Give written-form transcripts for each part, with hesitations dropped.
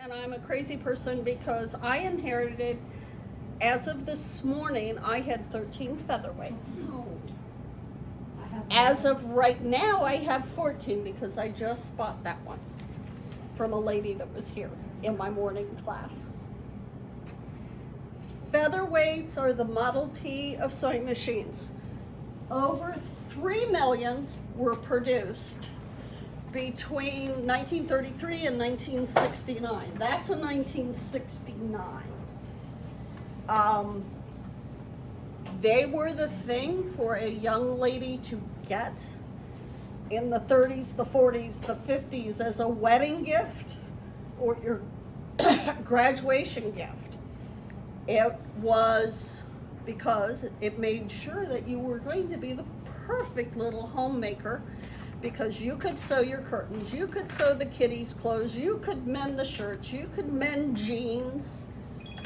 And I'm a crazy person because I inherited, as of this morning, I had 13 featherweights. As of right now, I have 14 because I just bought that one from a lady that was here in my morning class. Featherweights are the Model T of sewing machines. Over 3 million were produced between 1933 and 1969. That's a 1969. They were the thing for a young lady to get in the 30s, the 40s, the 50s as a wedding gift or your graduation gift. It was because it made sure that you were going to be the perfect little homemaker, because you could sew your curtains, you could sew the kiddies' clothes, you could mend the shirts, you could mend jeans,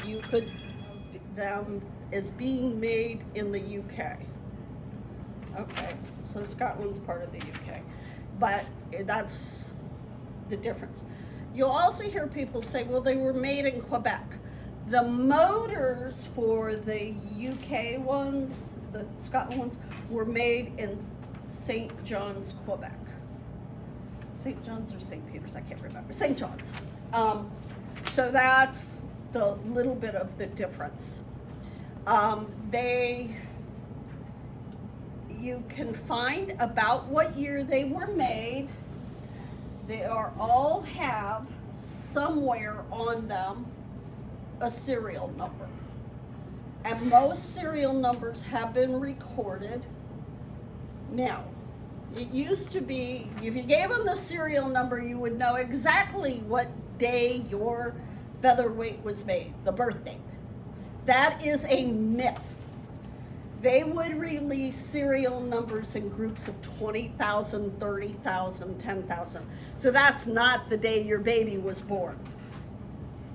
you could, them is being made in the UK. Okay, so Scotland's part of the UK, but that's the difference. You'll also hear people say, well, they were made in Quebec. The motors for the UK ones, the Scotland ones, were made in St. John's, Quebec. St. John's or St. Peter's, I can't remember. St. John's. So that's the little bit of the difference. You can find about what year they were made. They are all have somewhere on them a serial number. And most serial numbers have been recorded. Now, it used to be, if you gave them the serial number, you would know exactly what day your featherweight was made, the birth date. That is a myth. They would release serial numbers in groups of 20,000, 30,000, 10,000. So that's not the day your baby was born.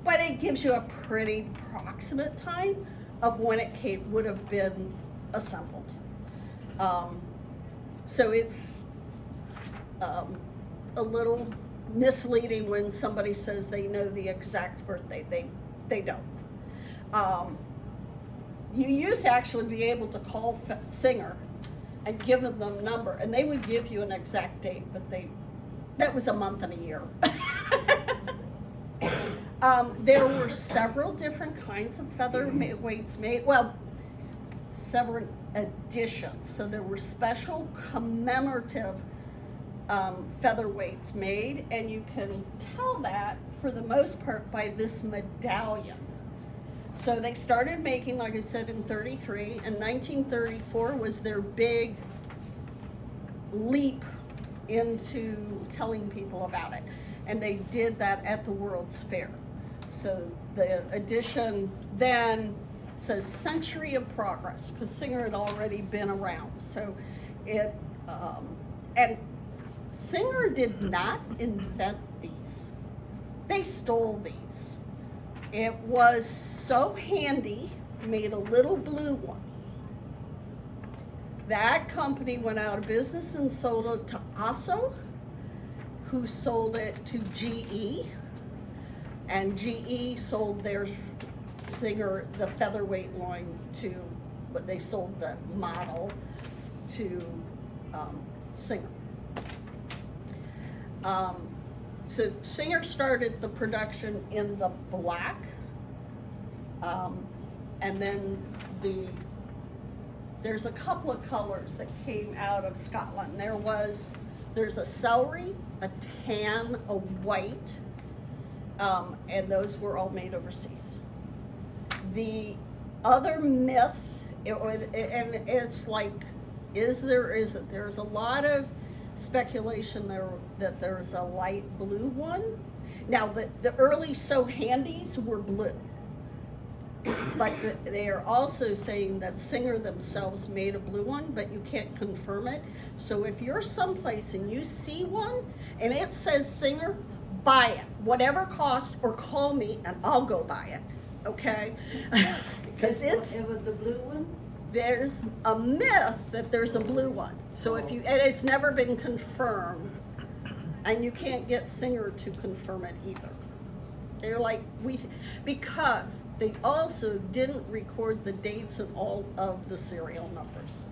But it gives you a pretty approximate time of when it would have been assembled. So it's a little misleading when somebody says they know the exact birthday. They don't. You used to actually be able to call Singer and give them the number, and they would give you an exact date, but that was a month and a year. There were several different kinds of featherweights made. Well, several editions. So there were special commemorative featherweights made, and you can tell that for the most part by this medallion. So they started making, like I said, in 33, and 1934 was their big leap into telling people about it. And they did that at the World's Fair. So the edition then says Century of Progress, because Singer had already been around. So it, and Singer did not invent these. They stole these. It was so handy, made a little blue one. That company went out of business and sold it to Asso, who sold it to GE, and GE sold their Singer, the featherweight line, to, but they sold the model to Singer. So Singer started the production in the black, and then there's a couple of colors that came out of Scotland. There's a celery, a tan, a white, and those were all made overseas. The other myth, it's like, isn't there's a lot of speculation that there's a light blue one. Now the early sew handies were blue, but they are also saying that Singer themselves made a blue one, but you can't confirm it. So if you're someplace and you see one and it says Singer, buy it, whatever cost, or call me and I'll go buy it. Okay? Because it's the blue one. There's a myth that there's a blue one. So if you, and it's never been confirmed, and you can't get Singer to confirm it either. They're like, because they also didn't record the dates and all of the serial numbers.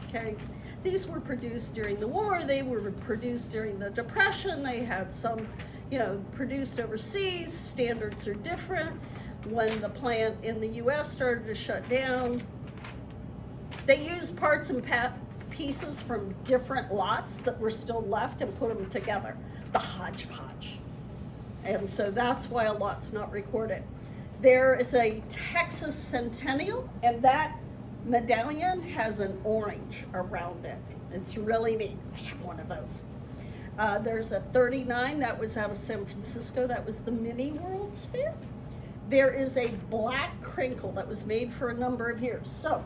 Okay? These were produced during the war, they were produced during the Depression, they had some, produced overseas, standards are different. When the plant in the US started to shut down, they used parts and pieces from different lots that were still left and put them together, the hodgepodge. And so that's why a lot's not recorded. There is a Texas Centennial, and that medallion has an orange around it. It's really neat. I have one of those. There's a 39 that was out of San Francisco. That was the Mini World's Fair. There is a black crinkle that was made for a number of years. So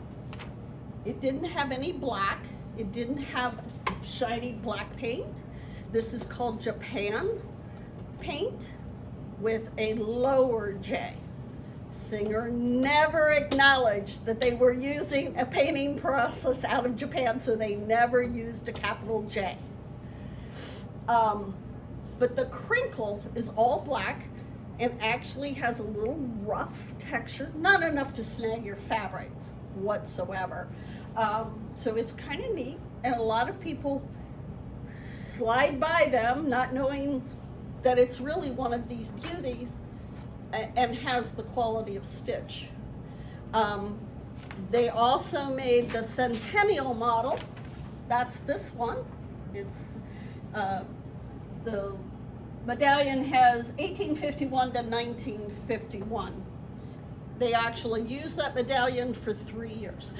it didn't have any black. It didn't have shiny black paint. This is called Japan paint with a lower J. Singer never acknowledged that they were using a painting process out of Japan, so they never used a capital J. But the crinkle is all black and actually has a little rough texture, not enough to snag your fabrics whatsoever. So it's kind of neat, and a lot of people slide by them not knowing that it's really one of these beauties and has the quality of stitch. They also made the Centennial model. That's this one. It's the medallion has 1851 to 1951. They actually used that medallion for 3 years,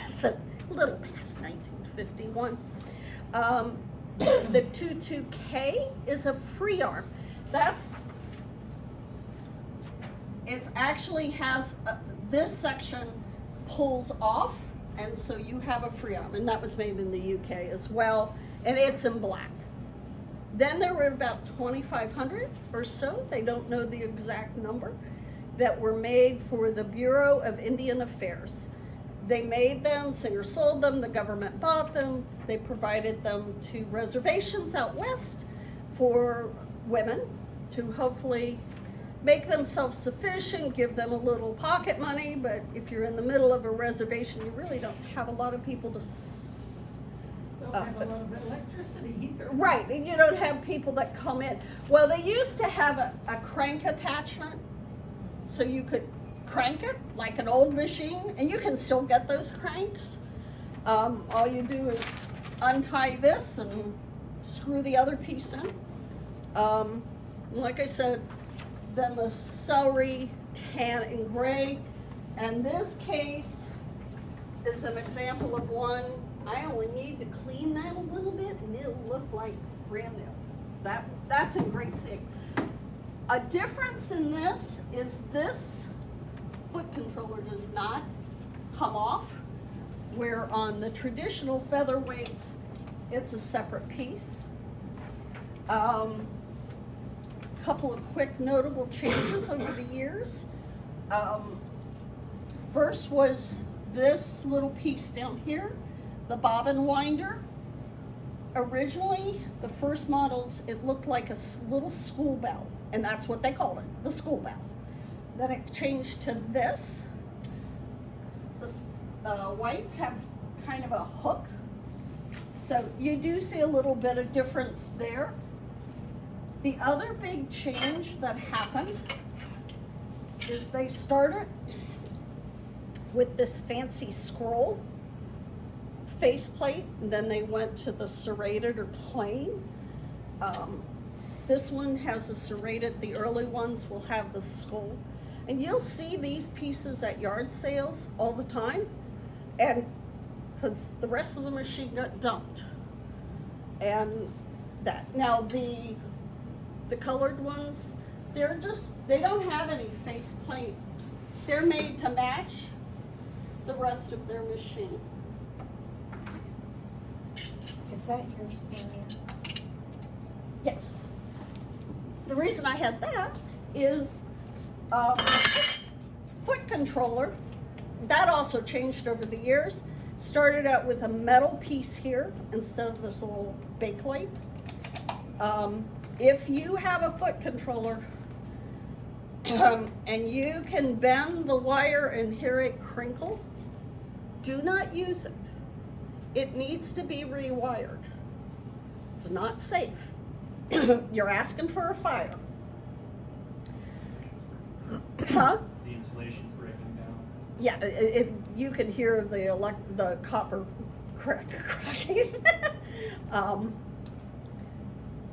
so a little past 1951. The 22K is a free arm. It actually has, this section pulls off, and so you have a free arm, and that was made in the UK as well, and it's in black. Then there were about 2,500 or so, they don't know the exact number, that were made for the Bureau of Indian Affairs. They made them, Singer sold them, the government bought them, they provided them to reservations out west for women to hopefully make them self-sufficient, give them a little pocket money, but if you're in the middle of a reservation, you really don't have a lot of people to Don't have a lot of electricity either. Right, and you don't have people that come in. Well, they used to have a crank attachment, so you could crank it like an old machine, and you can still get those cranks. All you do is untie this and screw the other piece in. Like I said, then the celery, tan, and gray. And this case is an example of one. I only need to clean that a little bit and it'll look like brand new. That's in great shape. A difference in this is this foot controller does not come off, where on the traditional featherweights, it's a separate piece. Couple of quick notable changes over the years. First was this little piece down here, the bobbin winder. Originally, the first models, it looked like a little school bell, and that's what they called it, the school bell. Then it changed to this. The whites have kind of a hook, so you do see a little bit of difference there. The other big change that happened is they started with this fancy scroll faceplate, and then they went to the serrated or plain. This one has a serrated, the early ones will have the skull. And you'll see these pieces at yard sales all the time, and because the rest of the machine got dumped. And that, now the colored ones, they don't have any faceplate. They're made to match the rest of their machine. Is that yours, Daniel? Yes. The reason I had that is foot controller. That also changed over the years. Started out with a metal piece here instead of this little bakelite. If you have a foot controller and you can bend the wire and hear it crinkle, do not use it. It needs to be rewired. It's not safe. You're asking for a fire. Huh? The insulation's breaking down. Yeah, you can hear the copper cracking.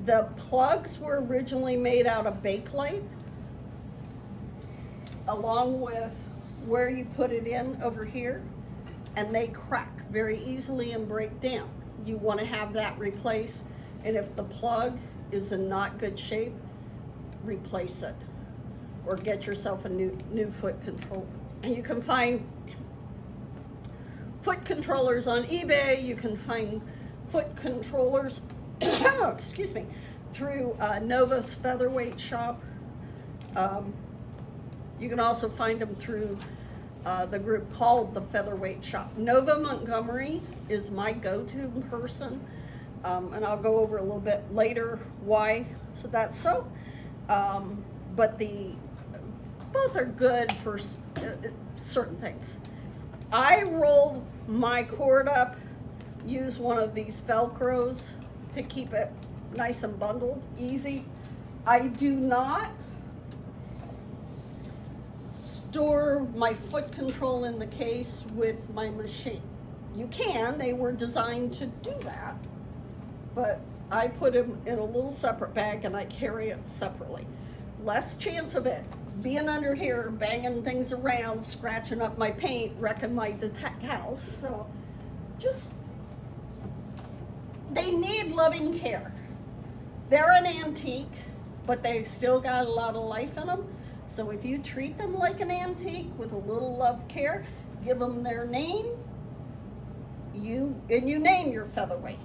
The plugs were originally made out of bakelite, along with where you put it in over here, and they crack very easily and break down. You want to have that replaced, and if the plug is in not good shape, replace it, or get yourself a new foot controller. And you can find foot controllers on eBay. You can find foot controllers, excuse me, through Nova's Featherweight shop. You can also find them through the group called the Featherweight Shop. Nova Montgomery is my go-to person, and I'll go over a little bit later why that's so. But both are good for certain things. I roll my cord up, use one of these Velcros to keep it nice and bundled, easy. I do not store my foot control in the case with my machine. You can, they were designed to do that, but I put them in a little separate bag and I carry it separately. Less chance of it being under here, banging things around, scratching up my paint, wrecking my decals. So just, they need loving care. They're an antique, but they still got a lot of life in them. So if you treat them like an antique with a little love care, give them their name, you name your featherweight,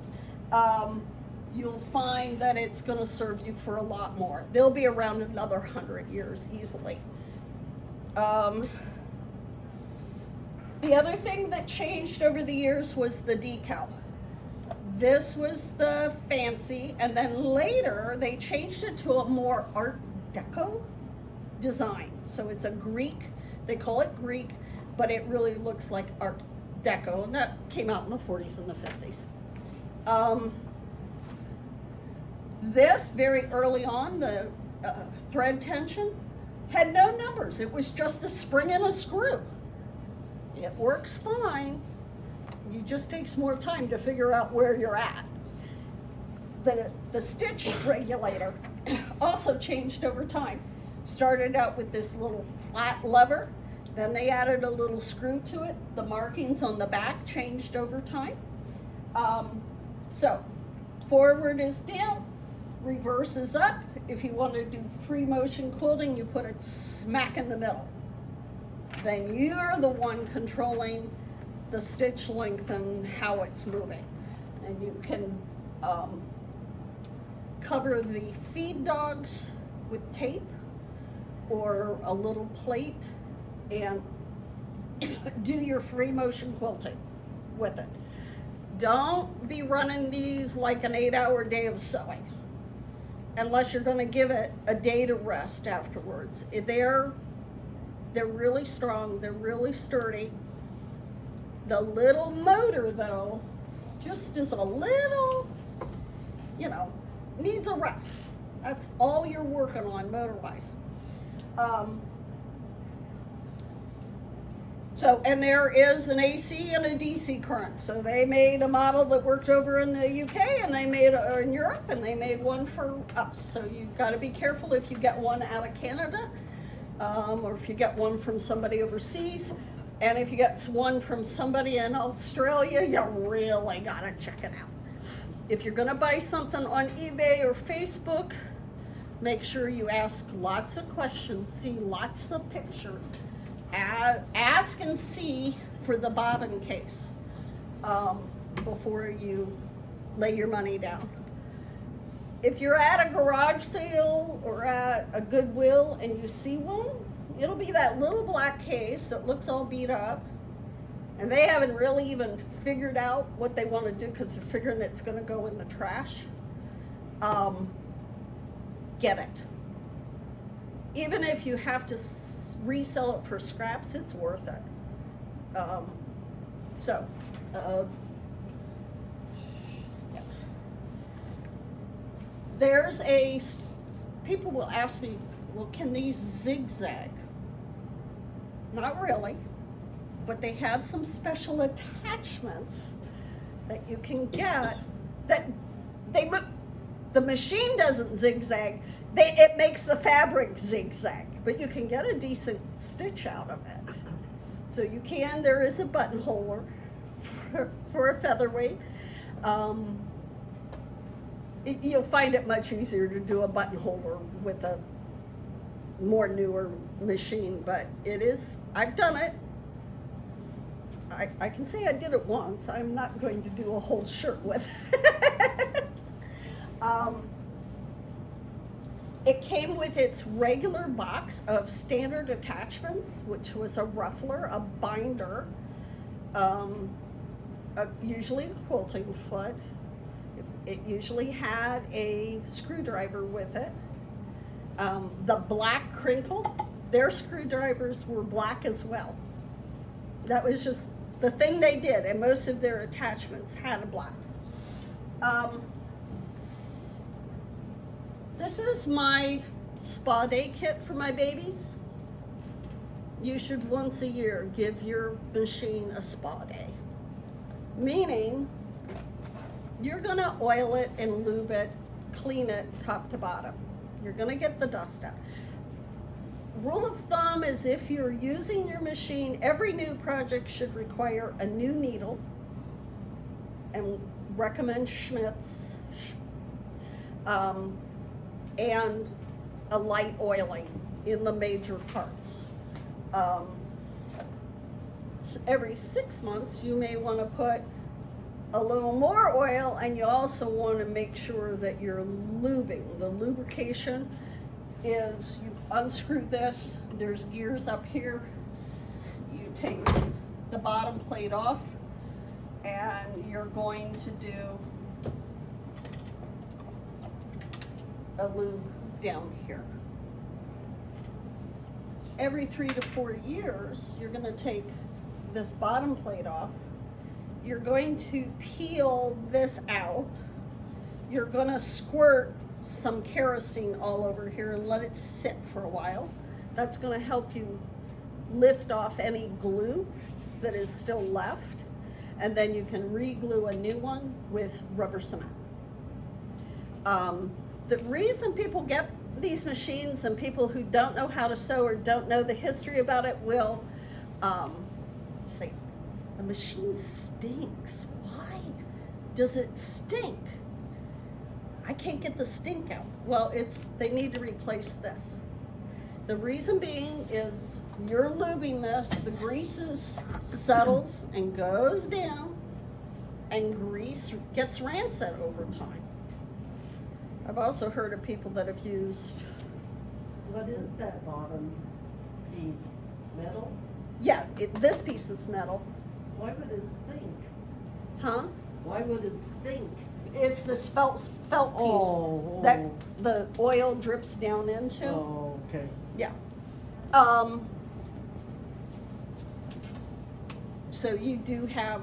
you'll find that it's going to serve you for a lot more. They'll be around another 100 years easily. The other thing that changed over the years was the decal. This was the fancy, and then later they changed it to a more Art Deco design. So it's a Greek, they call it Greek, but it really looks like Art Deco, and that came out in the 40s and the 50s. This, very early on, the thread tension had no numbers. It was just a spring and a screw. It works fine. It just takes more time to figure out where you're at. The stitch regulator also changed over time. Started out with this little flat lever, then they added a little screw to it. The markings on the back changed over time. So forward is down, reverse is up. If you want to do free motion quilting, you put it smack in the middle. Then you're the one controlling the stitch length and how it's moving. And you can cover the feed dogs with tape or a little plate and do your free motion quilting with it. Don't be running these like an 8-hour day of sewing unless you're going to give it a day to rest afterwards. They're really strong, they're really sturdy. The little motor though just is a little, needs a rest. That's all you're working on motor-wise. And there is an AC and a DC current. So they made a model that worked over in the UK, and they made in Europe, and they made one for us. So you've got to be careful if you get one out of Canada, or if you get one from somebody overseas. And if you get one from somebody in Australia, you really got to check it out. If you're going to buy something on eBay or Facebook, make sure you ask lots of questions, see lots of pictures. Ask and see for the bobbin case before you lay your money down. If you're at a garage sale or at a Goodwill and you see one, it'll be that little black case that looks all beat up, and they haven't really even figured out what they want to do because they're figuring it's going to go in the trash. Get it. even if you have to resell it for scraps, it's worth it. So, yeah. There's people will ask me, well, can these zigzag? Not really, but they had some special attachments that you can get that the machine doesn't zigzag, it makes the fabric zigzag, but you can get a decent stitch out of it. So there is a buttonholer for a featherweight. You'll find it much easier to do a buttonholer with a more newer machine, but I've done it. I can say I did it once. I'm not going to do a whole shirt with it. It came with its regular box of standard attachments, which was a ruffler, a binder, usually a quilting foot. It usually had a screwdriver with it. The black crinkle, their screwdrivers were black as well. That was just the thing they did, and most of their attachments had a black. This is my spa day kit for my babies. You should once a year give your machine a spa day. Meaning, you're gonna oil it and lube it, clean it top to bottom. You're gonna get the dust out. Rule of thumb is if you're using your machine, every new project should require a new needle, and recommend Schmidt's, and a light oiling in the major parts. Every 6 months, you may want to put a little more oil, and you also want to make sure that you're lubing. The lubrication is, you unscrew this, there's gears up here, you take the bottom plate off, and you're going to do a lube down here. Every 3 to 4 years, you're going to take this bottom plate off. You're going to peel this out. You're going to squirt some kerosene all over here and let it sit for a while. That's going to help you lift off any glue that is still left. And then you can re-glue a new one with rubber cement. The reason people get these machines, and people who don't know how to sew or don't know the history about it will say, the machine stinks. Why does it stink? I can't get the stink out. Well, they need to replace this. The reason being is you're lubing this, the grease settles and goes down, and grease gets rancid over time. I've also heard of people that have used. What is that bottom piece? Metal? Yeah, this piece is metal. Why would it stink? Huh? Why would it stink? It's this felt piece that the oil drips down into. Oh, okay. Yeah. So you do have,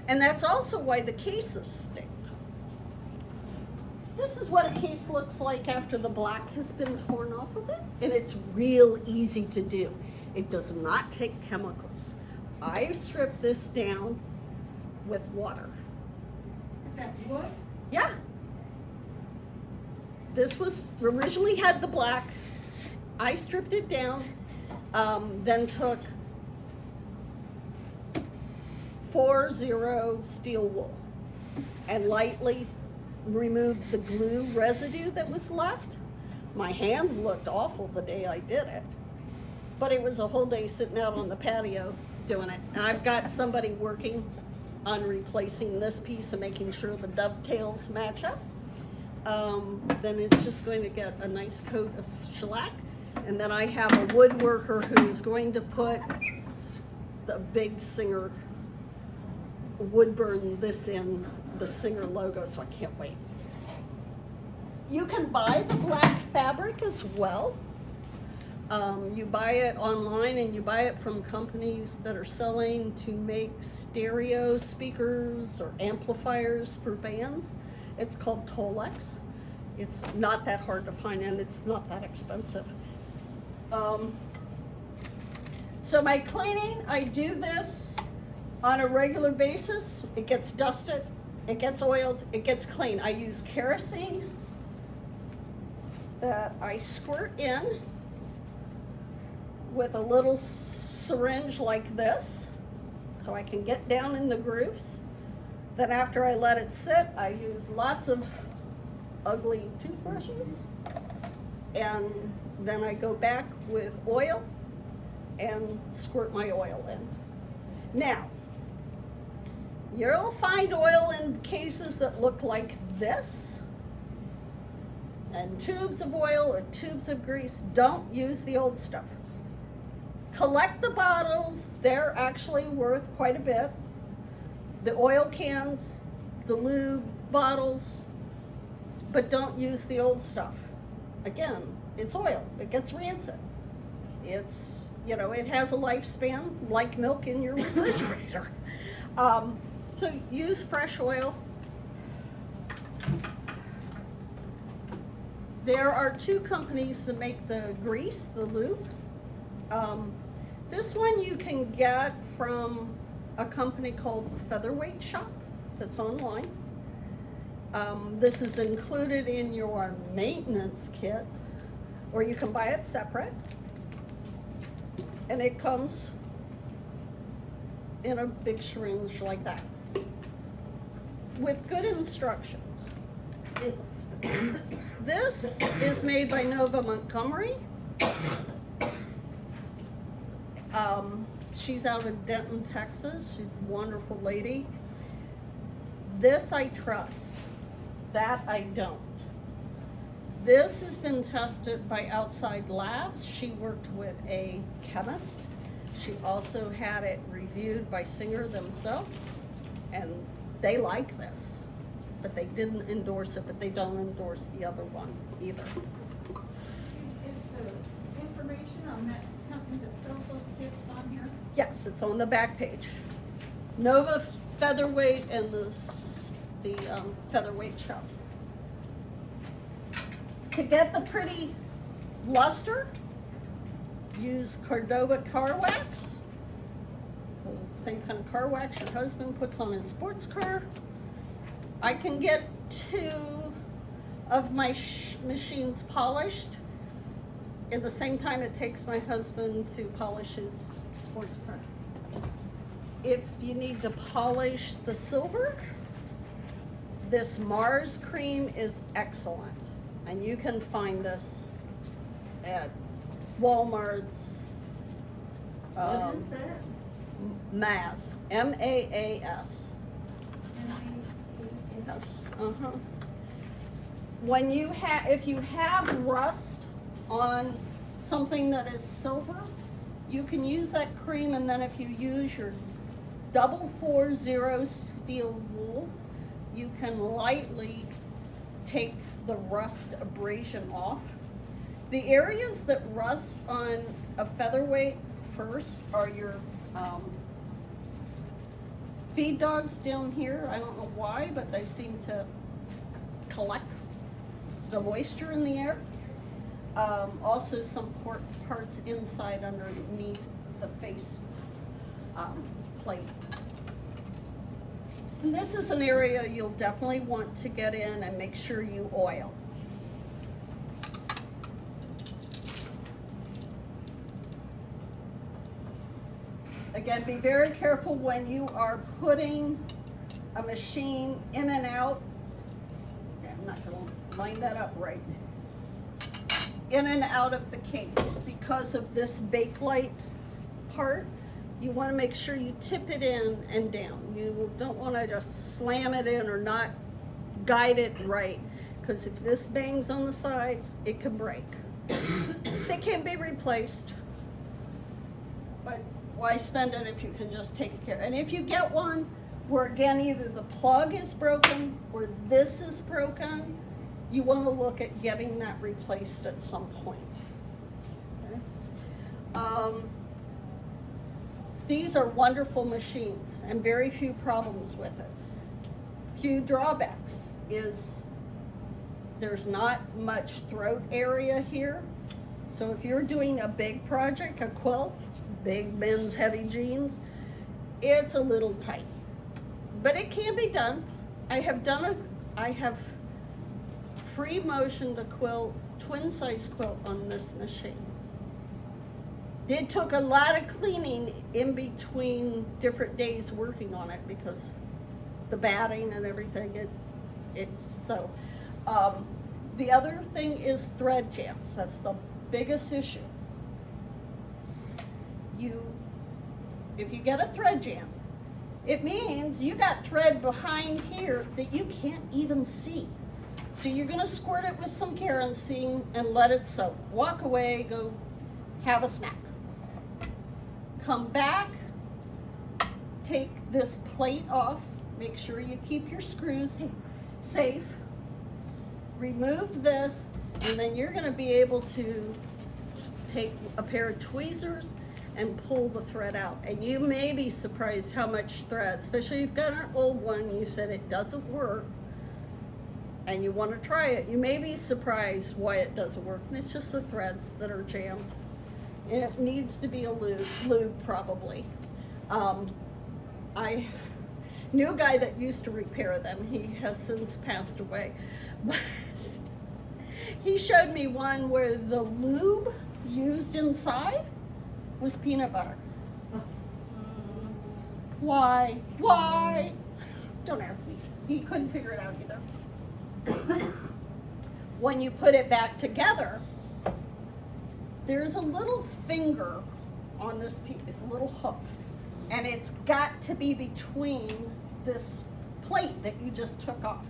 and that's also why the cases stink. This is what a case looks like after the black has been torn off of it, and it's real easy to do. It does not take chemicals. I strip this down with water. Is that wood? Yeah. This was originally had the black. I stripped it down, then took 4-0 steel wool and lightly removed the glue residue that was left. My hands looked awful the day I did it, but it was a whole day sitting out on the patio doing it. And I've got somebody working on replacing this piece and making sure the dovetails match up. Then it's just going to get a nice coat of shellac. And then I have a woodworker who is going to put the big Singer wood burn this in the Singer logo, so I can't wait. You can buy the black fabric as well. You buy it online and you buy it from companies that are selling to make stereo speakers or amplifiers for bands. It's called Tolex. It's not that hard to find and it's not that expensive. So my cleaning, I do this on a regular basis. It gets dusted, it gets oiled, it gets clean. I use kerosene that I squirt in with a little syringe like this, so I can get down in the grooves. Then after I let it sit, I use lots of ugly toothbrushes, and then I go back with oil and squirt my oil in. Now, you'll find oil in cases that look like this, and tubes of oil or tubes of grease. Don't use the old stuff. Collect the bottles, they're actually worth quite a bit. The oil cans, the lube bottles, but don't use the old stuff. Again, it's oil, it gets rancid. It's, you know, it has a lifespan like milk in your refrigerator. So use fresh oil. There are two companies that make the grease, the lube. This one you can get from a company called Featherweight shop that's online. This is included in your maintenance kit, or you can buy it separate. And it comes in a big syringe like that, with good instructions. This is made by Nova Montgomery. She's out of Denton, Texas. She's a wonderful lady. This I trust, that I don't. This has been tested by outside labs. She worked with a chemist. She also had it reviewed by Singer themselves, and they like this, but they didn't endorse it, but they don't endorse the other one either. Is the information on that company that sells those kits on here? Yes, it's on the back page. Nova, Featherweight, and the Featherweight shop. To get the pretty luster, use Cordova car wax. So same kind of car wax your husband puts on his sports car. I can get 2 of my machines polished in the same time it takes my husband to polish his sports car. If you need to polish the silver, this Mars cream is excellent. And you can find this at Walmart's. What is that? Maas, M-A-A-S. Yes, When you if you have rust on something that is silver, you can use that cream, and then if you use your 440 steel wool, you can lightly take the rust abrasion off. The areas that rust on a Featherweight first are your feed dogs down here. I don't know why, but they seem to collect the moisture in the air. Also some parts inside underneath the face plate. And this is an area you'll definitely want to get in and make sure you oil. Again, be very careful when you are putting a machine in and out. Okay, I'm not going to line that up right. In and out of the case because of this bakelite part. You want to make sure you tip it in and down. You don't want to just slam it in or not guide it right, because if this bangs on the side, it can break. They can be replaced, but why spend it if you can just take care? And if you get one where, again, either the plug is broken or this is broken, you want to look at getting that replaced at some point. Okay? These are wonderful machines and very few problems with it. Few drawbacks is there's not much throat area here. So if you're doing a big project, a quilt, big men's heavy jeans, it's a little tight. But it can be done. I have free motioned a quilt, twin size quilt on this machine. It took a lot of cleaning in between different days working on it because the batting and everything, the other thing is thread jams. That's the biggest issue. If you get a thread jam, it means you got thread behind here that you can't even see. So you're gonna squirt it with some kerosene and let it soak. Walk away, go have a snack. Come back, take this plate off, make sure you keep your screws safe. Remove this, and then you're gonna be able to take a pair of tweezers and pull the thread out. And you may be surprised how much thread, especially if you've got an old one, you said it doesn't work, and you want to try it, you may be surprised why it doesn't work. And it's just the threads that are jammed. And it needs to be a lube probably. I knew a guy that used to repair them. He has since passed away. But he showed me one where the lube used inside was peanut butter. Why? Why? Don't ask me. He couldn't figure it out either. When you put it back together, there's a little finger on this piece, a little hook, and it's got to be between this plate that you just took off.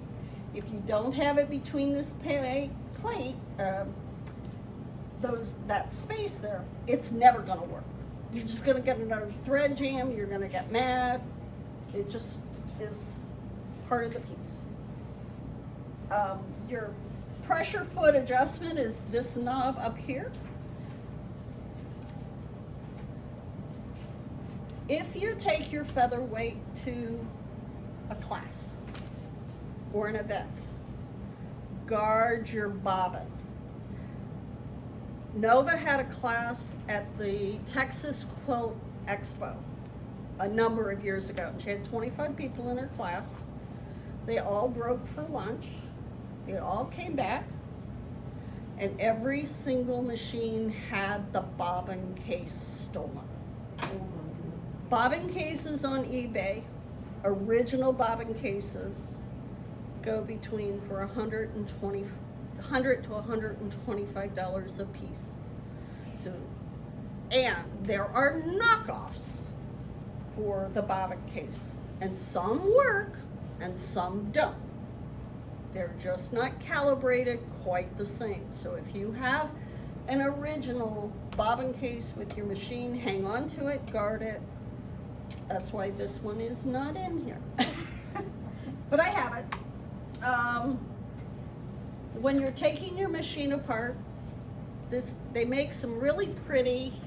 If you don't have it between this plate, that space there, it's never gonna work. You're just gonna get another thread jam, you're gonna get mad. It just is part of the piece. Your pressure foot adjustment is this knob up here. If you take your featherweight to a class or an event, guard your bobbin. Nova had a class at the Texas Quilt Expo a number of years ago. She had 25 people in her class. They all broke for lunch. They all came back, and every single machine had the bobbin case stolen. Bobbin cases on eBay, original bobbin cases, go between for $100 to $125 a piece. So, and there are knockoffs for the bobbin case, and some work and some don't. They're just not calibrated quite the same. So if you have an original bobbin case with your machine, hang on to it, guard it. That's why this one is not in here. But I have it. When you're taking your machine apart, they make some really pretty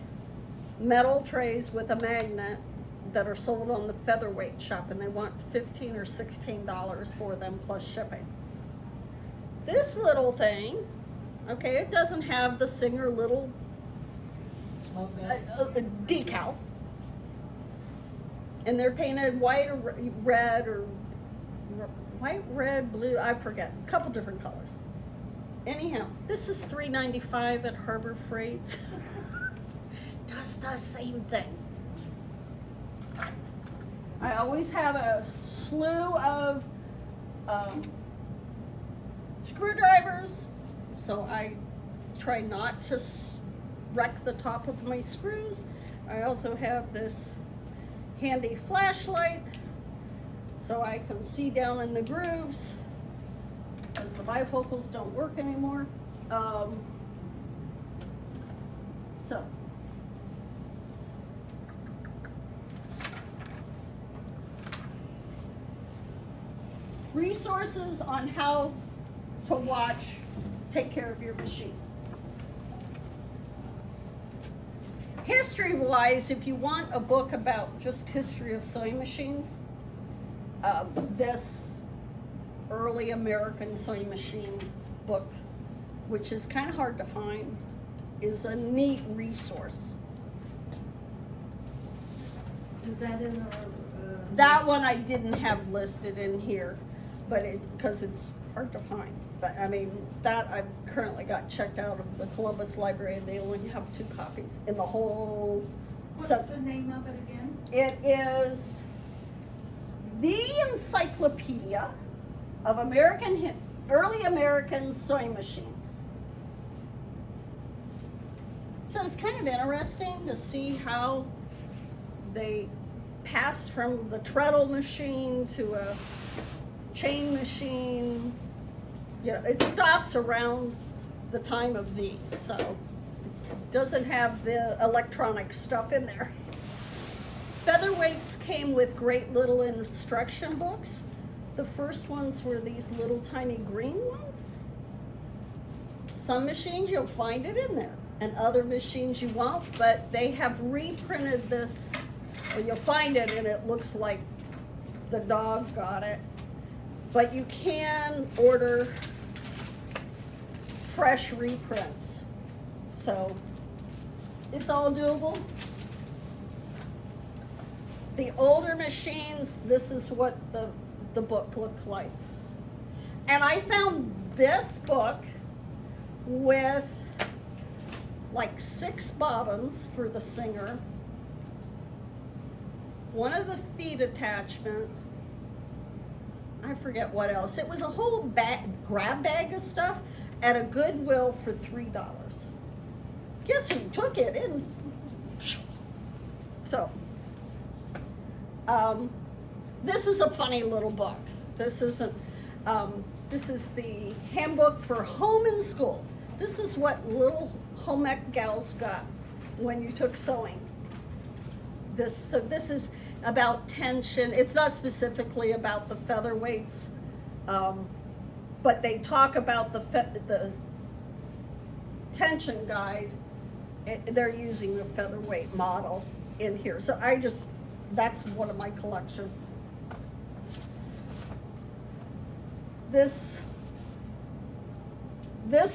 metal trays with a magnet that are sold on the Featherweight shop, and they want $15 or $16 for them plus shipping. This little thing, okay, it doesn't have the Singer little decal, and they're painted white or red or white, red, blue, I forget, a couple different colors. Anyhow, this is $3.95 at Harbor Freight. Does the same thing. I always have a slew of screwdrivers, so I try not to wreck the top of my screws. I also have this handy flashlight so I can see down in the grooves, because the bifocals don't work anymore. So resources on how to watch take care of your machine. History-wise, if you want a book about just history of sewing machines, this early American sewing machine book, which is kind of hard to find, is a neat resource. Is that in our, That one I didn't have listed in here, but it's because it's hard to find. But I mean, that I've currently got checked out of the Columbus Library, and they only have 2 copies in the whole. what's So the name of it again? it is the Encyclopedia of Early American Sewing Machines. So it's kind of interesting to see how they passed from the treadle machine to a chain machine. You know, it stops around the time of these, so it doesn't have the electronic stuff in there. Featherweights came with great little instruction books. The first ones were these little tiny green ones. Some machines you'll find it in there, and other machines you won't, but they have reprinted this, and you'll find it and it looks like the dog got it. But you can order fresh reprints. So it's all doable. The older machines, this is what the book looked like. And I found this book with like 6 bobbins for the Singer, one of the feet attachment, I forget what else. It was a whole grab bag of stuff at a Goodwill for $3. Guess who took it? So, this is a funny little book. This isn't. This is the handbook for home and school. This is what little home ec gals got when you took sewing. So this is about tension. It's not specifically about the featherweights, but they talk about the tension guide. They're using the featherweight model in here. So that's one of my collection. This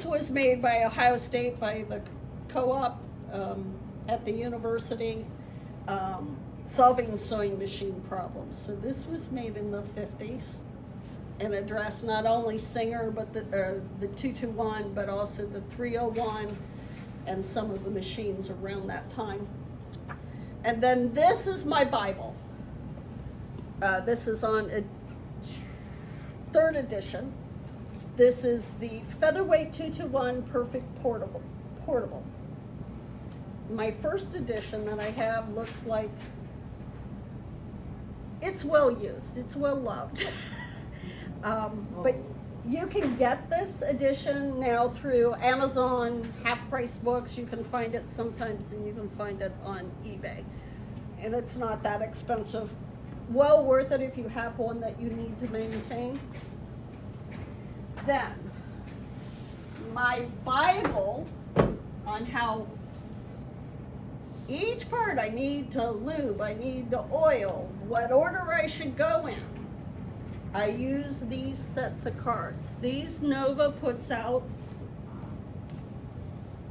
was made by Ohio State, by the co-op at the university, solving sewing machine problems. So this was made in the 50s and addressed not only Singer, but the 221, but also the 301 and some of the machines around that time. And then this is my Bible. This is on a 3rd edition. This is the Featherweight 221 Perfect Portable. My 1st edition that I have looks like it's well used, it's well loved. But you can get this edition now through Amazon, half-price books. You can find it sometimes, and you can find it on eBay. And it's not that expensive. Well worth it if you have one that you need to maintain. Then, my Bible on how each part I need to lube, I need to oil, what order I should go in. I use these sets of cards. These Nova puts out.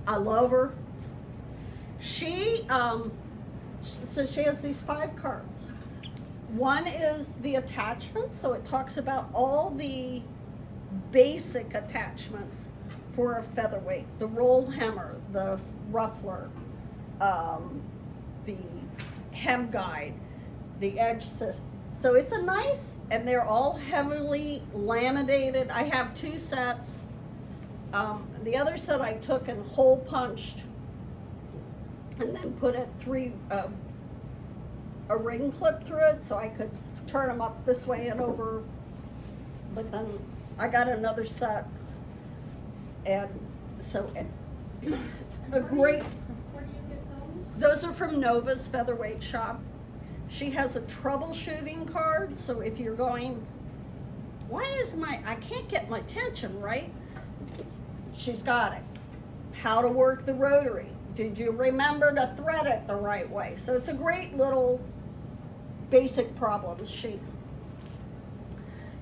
I love her. So she has these 5 cards. One is the attachments, so it talks about all the basic attachments for a featherweight. The roll hammer, the ruffler, the hem guide, the edge system. So it's a nice, and they're all heavily laminated. I have 2 sets. The other set I took and hole punched and then put a ring clip through it so I could turn them up this way and over. But then I got another set, and so a great. Where do you get those? Those are from Nova's Featherweight shop. She has a troubleshooting card, so if you're going why is I can't get my tension right? She's got it. How to work the rotary. Did you remember to thread it the right way? So it's a great little basic problem sheet.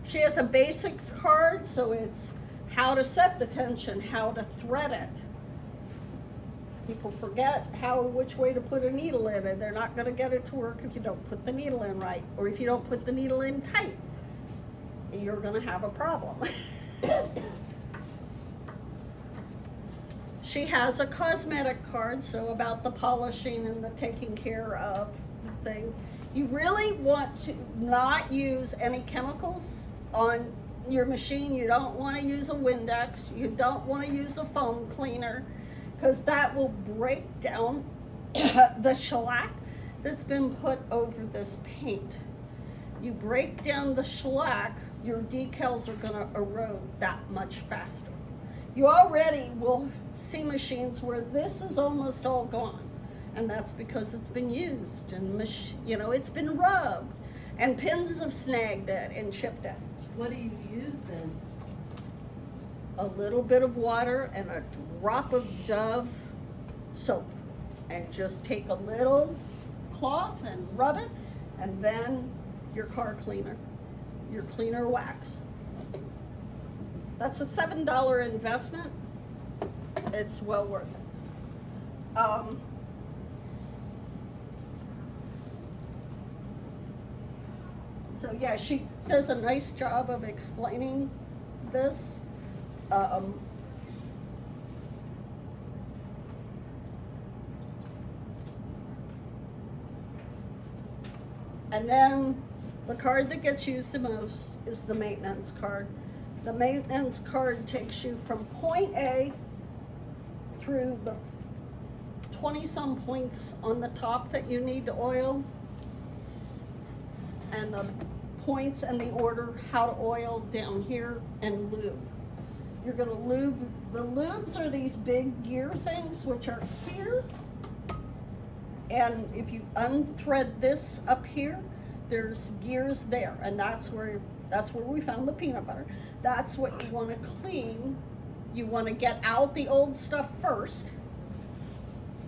She has a basics card, so it's how to set the tension, how to thread it. People forget which way to put a needle in, and they're not gonna get it to work if you don't put the needle in right, or if you don't put the needle in tight. You're gonna have a problem. She has a cosmetic card, so about the polishing and the taking care of the thing. You really want to not use any chemicals on your machine. You don't want to use a Windex. You don't want to use a foam cleaner, because that will break down the shellac that's been put over this paint. You break down the shellac, your decals are going to erode that much faster. You already will see machines where this is almost all gone, and that's because it's been used and it's been rubbed, and pins have snagged it and chipped it. What do you use then? A little bit of water and a drop of Dove soap, and just take a little cloth and rub it, and then your car cleaner, your cleaner wax. That's a $7 investment. It's well worth it. So yeah, she does a nice job of explaining this. And then the card that gets used the most is the maintenance card. The maintenance card takes you from point A through the 20-some points on the top that you need to oil, and the points and the order how to oil down here, and lube. You're gonna lube, the lubes are these big gear things which are here, and if you unthread this up here, there's gears there, and that's where we found the peanut butter. That's what you wanna clean. You wanna get out the old stuff first.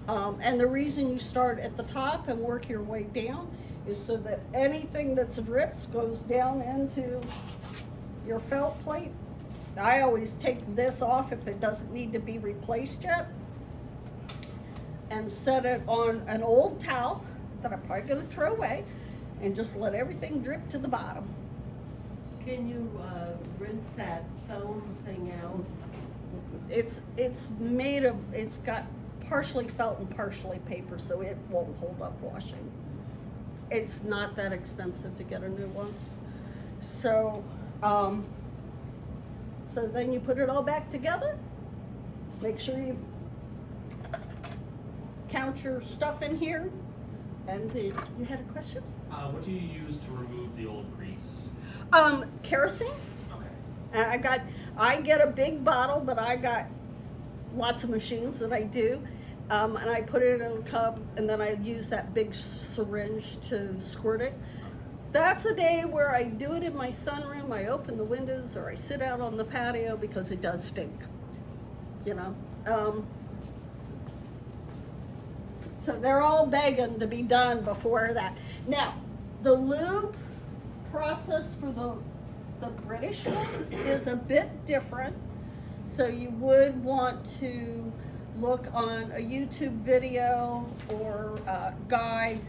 And the reason you start at the top and work your way down is so that anything that's drips goes down into your felt plate. I always take this off if it doesn't need to be replaced yet, and set it on an old towel that I'm probably gonna throw away, and just let everything drip to the bottom. Can you rinse that foam thing out? It's made of, it's got partially felt and partially paper, so it won't hold up washing. It's not that expensive to get a new one. So, so then you put it all back together. Make sure you count your stuff in here. And you had a question? What do you use to remove the old grease? Kerosene. Okay. I get a big bottle, but I got lots of machines that I do. And I put it in a cup, and then I use that big syringe to squirt it. That's a day where I do it in my sunroom. I open the windows, or I sit out on the patio, because it does stink, you know. So they're all begging to be done before that. Now, the lube process for the British ones is a bit different. So you would want to look on a YouTube video or a guide.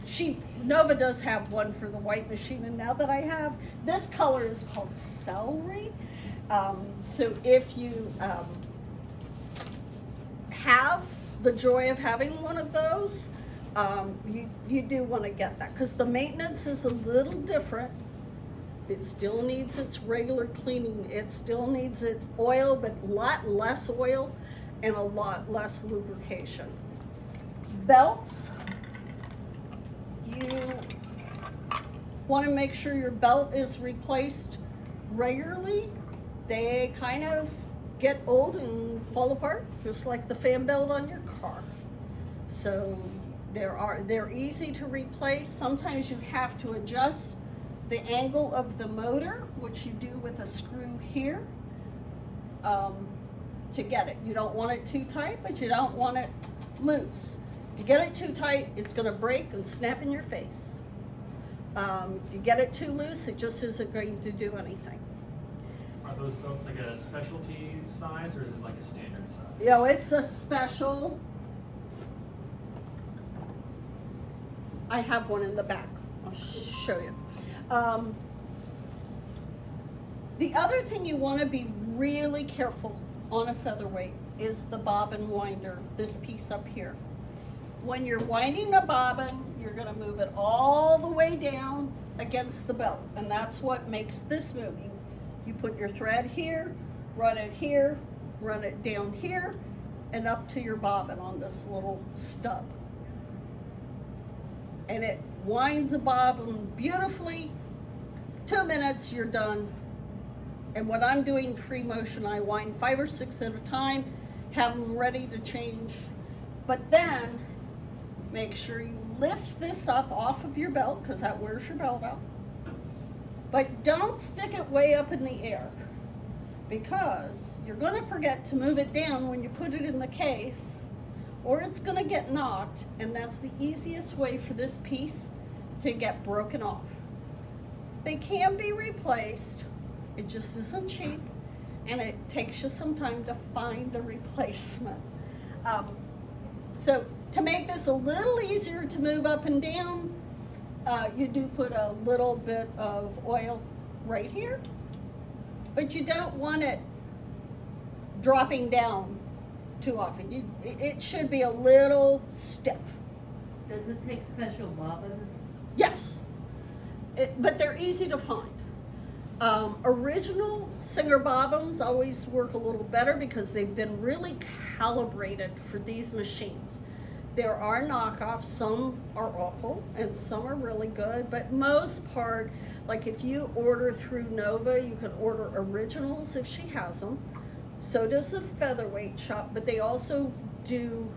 Nova does have one for the white machine, and now that I have, this color is called celery. So if you have the joy of having one of those, you do want to get that, because the maintenance is a little different. It still needs its regular cleaning. It still needs its oil, but a lot less oil and a lot less lubrication. Belts, you want to make sure your belt is replaced regularly. They kind of get old and fall apart, just like the fan belt on your car. So they're easy to replace. Sometimes you have to adjust the angle of the motor, which you do with a screw here, to get it. You don't want it too tight, but you don't want it loose. If you get it too tight, it's gonna break and snap in your face. If you get it too loose, it just isn't going to do anything. Are those belts like a specialty size or is it like a standard size? You know, it's a special. I have one in the back. I'll show you. The other thing you want to be really careful on a featherweight is the bobbin winder, this piece up here. When you're winding a bobbin, you're going to move it all the way down against the belt, and that's what makes this move. You put your thread here, run it down here, and up to your bobbin on this little stub. And it winds a bobbin beautifully. 2 minutes, you're done. And when I'm doing free motion, I wind 5 or 6 at a time, have them ready to change. But then, make sure you lift this up off of your belt, because that wears your belt out. But don't stick it way up in the air, because you're going to forget to move it down when you put it in the case, or it's going to get knocked, and that's the easiest way for this piece to get broken off. They can be replaced. It just isn't cheap, and it takes you some time to find the replacement. So to make this a little easier to move up and down, you do put a little bit of oil right here, but you don't want it dropping down too often. It should be a little stiff. Does it take special bobbins? Yes, but they're easy to find. Original Singer bobbins always work a little better because they've been really calibrated for these machines. There are knockoffs, some are awful and some are really good, but most part, like if you order through Nova, you can order originals if she has them. So does the Featherweight shop, but they also do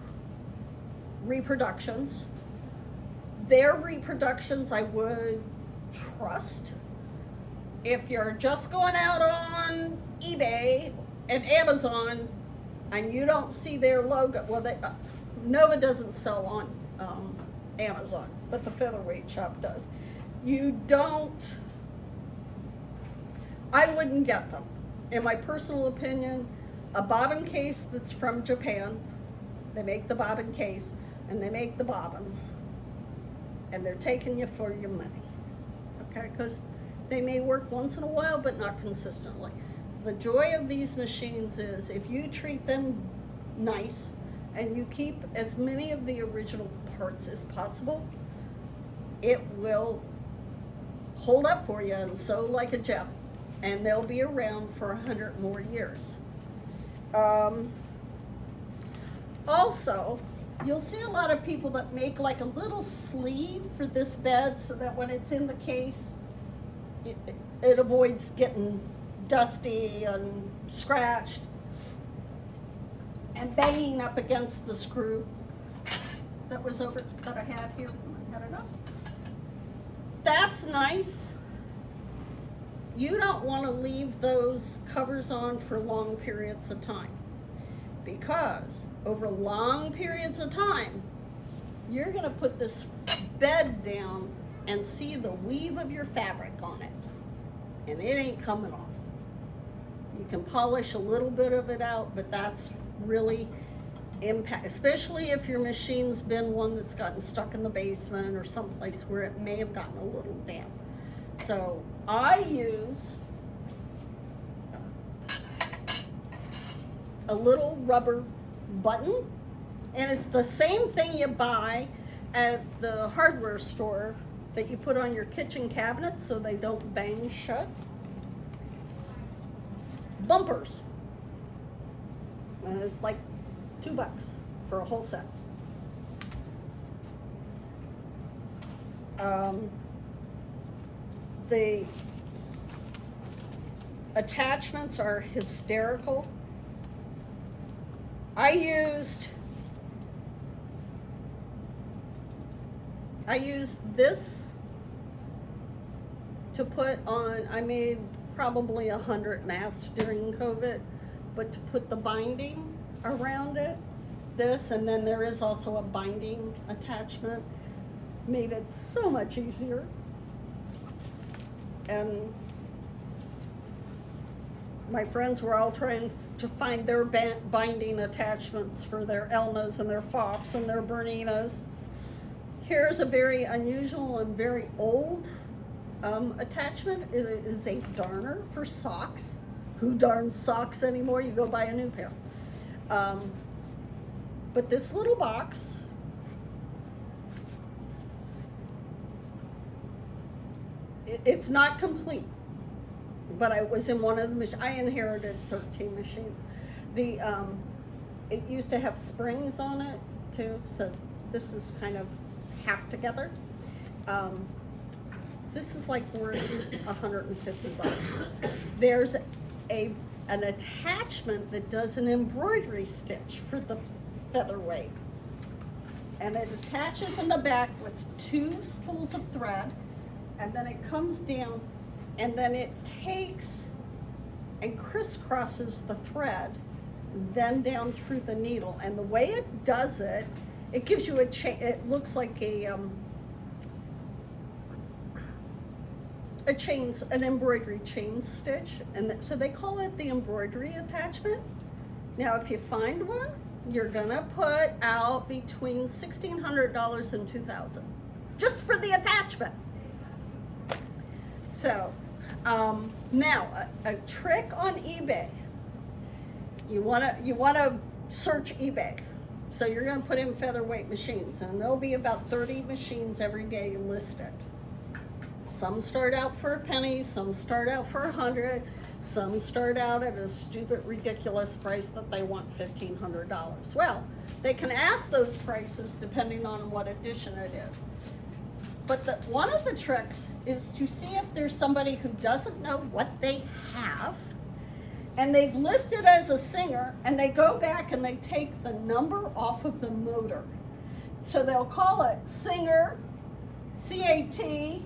reproductions. Their reproductions I would trust. If you're just going out on eBay and Amazon and you don't see their logo, well, Nova doesn't sell on Amazon, but the Featherweight shop does. I wouldn't get them. In my personal opinion, a bobbin case that's from Japan, they make the bobbin case and they make the bobbins, and they're taking you for your money, okay? Because they may work once in a while, but not consistently. The joy of these machines is if you treat them nice and you keep as many of the original parts as possible, it will hold up for you and sew like a gem, and they'll be around for 100 more years. Also, you'll see a lot of people that make like a little sleeve for this bed so that when it's in the case, it avoids getting dusty and scratched and banging up against the screw that I had here when I had it up. That's nice. You don't want to leave those covers on for long periods of time, because over long periods of time, you're going to put this bed down and see the weave of your fabric on it, and it ain't coming off. You can polish a little bit of it out, but that's really impact, especially if your machine's been one that's gotten stuck in the basement or someplace where it may have gotten a little damp. So I use a little rubber button, and it's the same thing you buy at the hardware store that you put on your kitchen cabinet so they don't bang shut. Bumpers. And it's like $2 for a whole set. The attachments are hysterical. I used this to put on, I made probably 100 maps during COVID, but to put the binding around it, this, and then there is also a binding attachment, made it so much easier. And my friends were all trying to find their binding attachments for their Elnas and their Fofs and their Berninas. Here's a very unusual and very old attachment. It is a darner for socks. Who darns socks anymore? You go buy a new pair. But this little box it's not complete, but I was in one of the machines. I inherited 13 machines. The it used to have springs on it too, so this is kind of half together. This is like worth $150. There's an attachment that does an embroidery stitch for the Featherweight, and it attaches in the back with 2 spools of thread, and then it comes down, and then it takes and crisscrosses the thread, then down through the needle. And the way it does it, it gives you a chain. It looks like an embroidery chain stitch, and so they call it the embroidery attachment. Now, if you find one, you're gonna put out between $1,600 and $2,000 just for the attachment. So, now a trick on eBay. You wanna search eBay. So you're gonna put in Featherweight machines, and there'll be about 30 machines every day listed. Some start out for a penny, some start out for $100, some start out at a stupid, ridiculous price that they want $1,500. Well, they can ask those prices depending on what edition it is. But one of the tricks is to see if there's somebody who doesn't know what they have, and they've listed as a Singer, and they go back and they take the number off of the motor. So they'll call it Singer CAT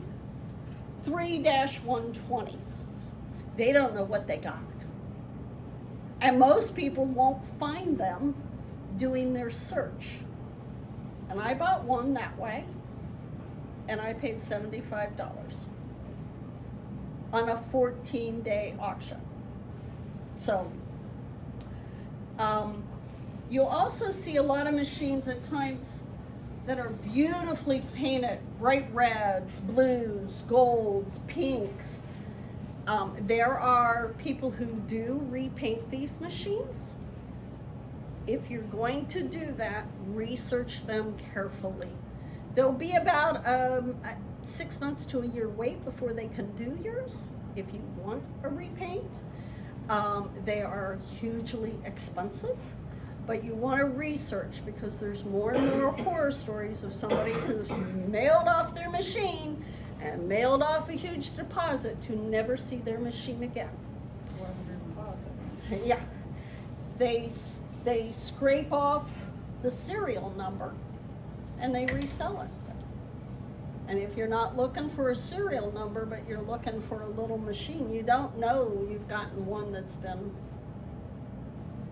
3-120. They don't know what they got. And most people won't find them doing their search. And I bought one that way, and I paid $75 on a 14-day auction. So, you'll also see a lot of machines at times that are beautifully painted, bright reds, blues, golds, pinks. There are people who do repaint these machines. If you're going to do that, research them carefully. There'll be about 6 months to a year wait before they can do yours if you want a repaint. They are hugely expensive, but you want to research, because there's more and more horror stories of somebody who's mailed off their machine and mailed off a huge deposit to never see their machine again. Yeah, they scrape off the serial number and they resell it. And if you're not looking for a serial number, but you're looking for a little machine, you don't know you've gotten one that's been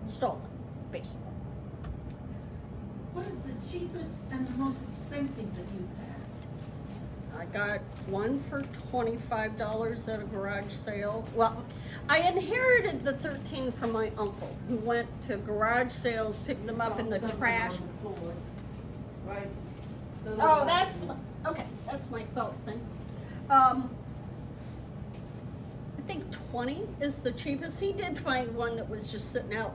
stolen, basically. What is the cheapest and the most expensive that you've had? I got one for $25 at a garage sale. Well, I inherited the 13 from my uncle, who went to garage sales, picked them up in the trash. Right? Oh, okay, that's my felt thing. I think 20 is the cheapest. He did find one that was just sitting out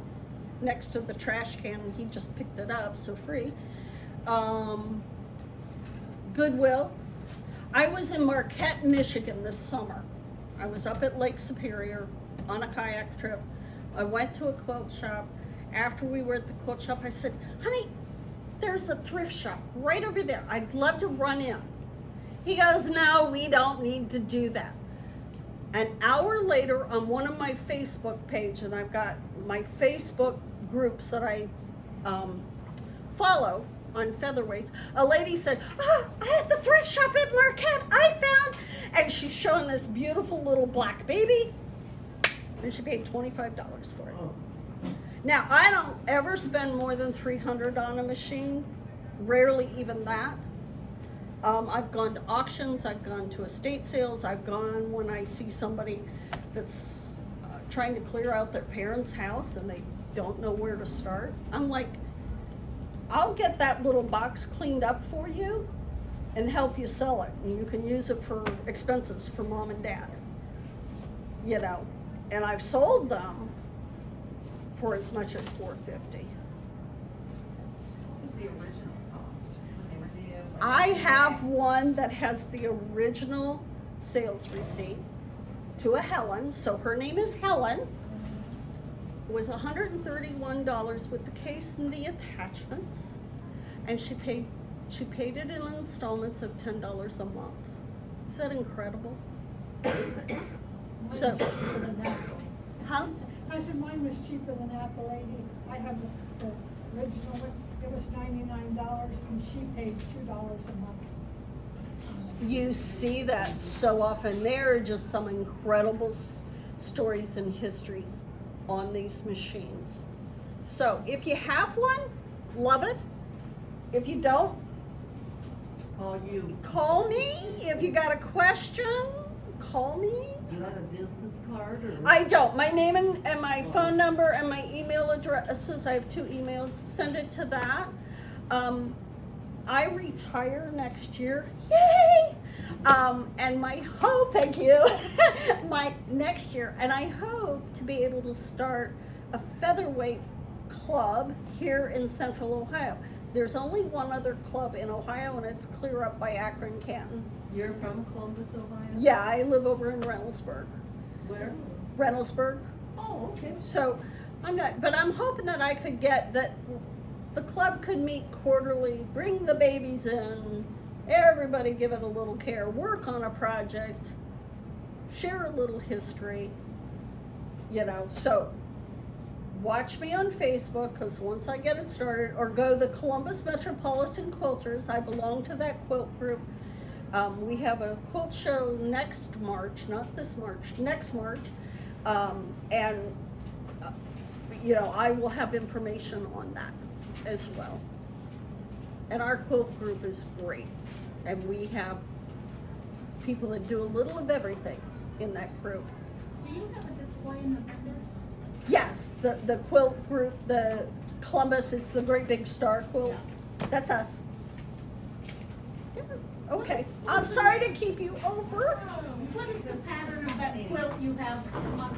next to the trash can, and he just picked it up, so free. Goodwill. I was in Marquette, Michigan this summer. I was up at Lake Superior on a kayak trip. I went to a quilt shop. After we were at the quilt shop, I said, honey, there's a thrift shop right over there. I'd love to run in. He goes, no, we don't need to do that. An hour later, on one of my Facebook page, and I've got my Facebook groups that I follow, on Featherweights. A lady said, "Oh, at the thrift shop at Marquette, I found," and she's showing this beautiful little black baby, and she paid $25 for it. Oh. Now, I don't ever spend more than $300 on a machine, rarely even that. I've gone to auctions, I've gone to estate sales, I've gone when I see somebody that's trying to clear out their parents' house and they don't know where to start. I'm like, I'll get that little box cleaned up for you and help you sell it. And you can use it for expenses for mom and dad. You know, and I've sold them for as much as $450. What was the original cost when they were new? I have one that has the original sales receipt to a Helen, so her name is Helen. It was $131 with the case and the attachments, and she paid it in installments of $10 a month. Is that incredible? So, Mine was cheaper than that. huh? I said mine was cheaper than that, the lady. I have the original one. It was $99 and she paid $2 a month. You see that so often. There are just some incredible stories and histories on these machines. So if you have one, love it. If you don't, Call you. call me. If you got a question, call me. Do you have a business card or? I don't. My name and my phone number and my email addresses. I have 2 emails. Send it to that. I retire next year. Yay! And my hope, thank you, my next year, and I hope to be able to start a featherweight club here in Central Ohio. There's only one other club in Ohio, and it's clear up by Akron, Canton. You're from Columbus, Ohio? Yeah, I live over in Reynoldsburg. Where? Reynoldsburg. Oh, okay. So I'm not, but I'm hoping that I could get that the club could meet quarterly, bring the babies in, everybody give it a little care, work on a project, share a little history, you know. So watch me on Facebook, because once I get it started, or go the Columbus Metropolitan Quilters. I belong to that quilt group. We have a quilt show next March, not this March, next March. You know, I will have information on that as well. And our quilt group is great. And we have people that do a little of everything in that group. Do you have a display in the vendors? Yes, the quilt group, the Columbus, it's the great big star quilt. That's us. Yeah, okay, I'm sorry to keep you over. What is the pattern of that quilt you have on